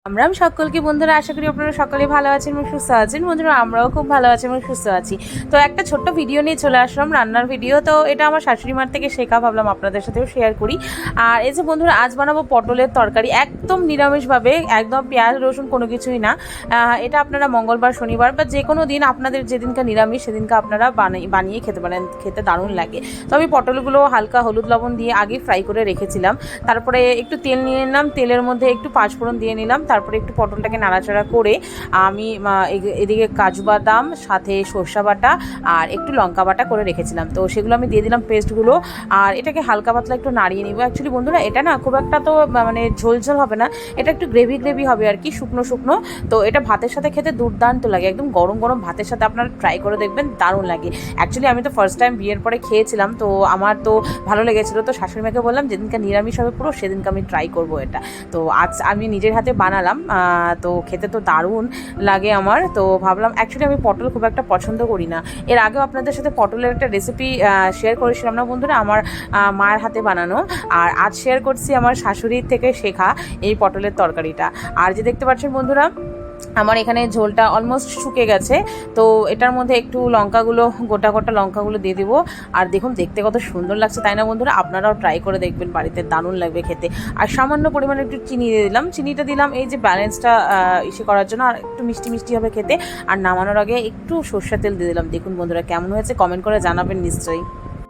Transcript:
আমরা সকলকে বন্ধুরা, আশা করি আপনারা সকলে ভালো আছেন এবং সুস্থ আছেন। বন্ধুরা, আমরাও খুব ভালো আছি এবং সুস্থ আছি। তো একটা ছোট্ট ভিডিও নিয়ে চলে আসলাম, রান্নার ভিডিও। তো এটা আমার শাশুড়ি মার থেকে শেখা, ভাবলাম আপনাদের সাথেও শেয়ার করি। আর এই যে বন্ধুরা, আজ বানাবো পটলের তরকারি, একদম নিরামিষভাবে, একদম পেঁয়াজ রসুন কোনো কিছুই না। এটা আপনারা মঙ্গলবার, শনিবার বা যে কোনো দিন আপনাদের যেদিনকে নিরামিষ সেদিনকে আপনারা বানিয়ে খেতে পারেন, খেতে দারুণ লাগে। তো আমি পটলগুলো হালকা হলুদ লবণ দিয়ে আগে ফ্রাই করে রেখেছিলাম। তারপরে একটু তেল নিয়ে নিলাম, তেলের মধ্যে একটু পাঁচফোড়ন দিয়ে নিলাম, তারপরে একটু পটলটাকে নাড়াচাড়া করে আমি এদিকে কাজু বাদাম, সাথে সর্ষা বাটা আর একটু লঙ্কা বাটা করে রেখেছিলাম। তো সেগুলো আমি দিয়ে দিলাম, পেস্টগুলো। আর এটাকে হালকা পাতলা একটু নাড়িয়ে নিব। অ্যাকচুয়ালি বন্ধুরা, এটা না খুব একটা তো মানে ঝোল ঝোল হবে না, এটা একটু গ্রেভি গ্রেভি হবে আর কি, শুকনো শুকনো। তো এটা ভাতের সাথে খেতে দুর্দান্ত লাগে, একদম গরম গরম ভাতের সাথে আপনারা ট্রাই করে দেখবেন, দারুণ লাগে। অ্যাকচুয়ালি আমি তো ফার্স্ট টাইম বিয়ের পরে খেয়েছিলাম, তো আমার তো ভালো লেগেছিলো। তো শাশুড়ি মাকে বললাম যেদিনকে নিরামিষ হবে পুরো সেদিনকে আমি ট্রাই করবো এটা। তো আজ আমি নিজের হাতে বানালাম, তো খেতে তো দারুণ লাগে আমার। তো ভাবলাম, অ্যাকচুয়ালি আমি পটল খুব একটা পছন্দ করি না। এর আগেও আপনাদের সাথে পটলের একটা রেসিপি শেয়ার করেছিলাম না বন্ধুরা, আমার মায়ের হাতে বানানো। আর আজ শেয়ার করছি আমার শাশুড়ির থেকে শেখা এই পটলের তরকারিটা। আর যে দেখতে পাচ্ছেন বন্ধুরা, আমার এখানে ঝোলটা অলমোস্ট শুকে গেছে। তো এটার মধ্যে একটু লঙ্কাগুলো, গোটা গোটা লঙ্কাগুলো দিয়ে দিব। আর দেখুন দেখতে কত সুন্দর লাগছে, তাই না বন্ধুরা? আপনারাও ট্রাই করে দেখবেন বাড়িতে, দারুণ লাগবে খেতে। আর সামান্য পরিমাণে একটু চিনি দিয়ে দিলাম, চিনিটা দিলাম এই যে ব্যালেন্সটা ইসে করার জন্য, আর একটু মিষ্টি মিষ্টি হবে খেতে। আর নামানোর আগে একটু সর্ষের তেল দিয়ে দিলাম। দেখুন বন্ধুরা কেমন হয়েছে, কমেন্ট করে জানাবেন নিশ্চয়ই।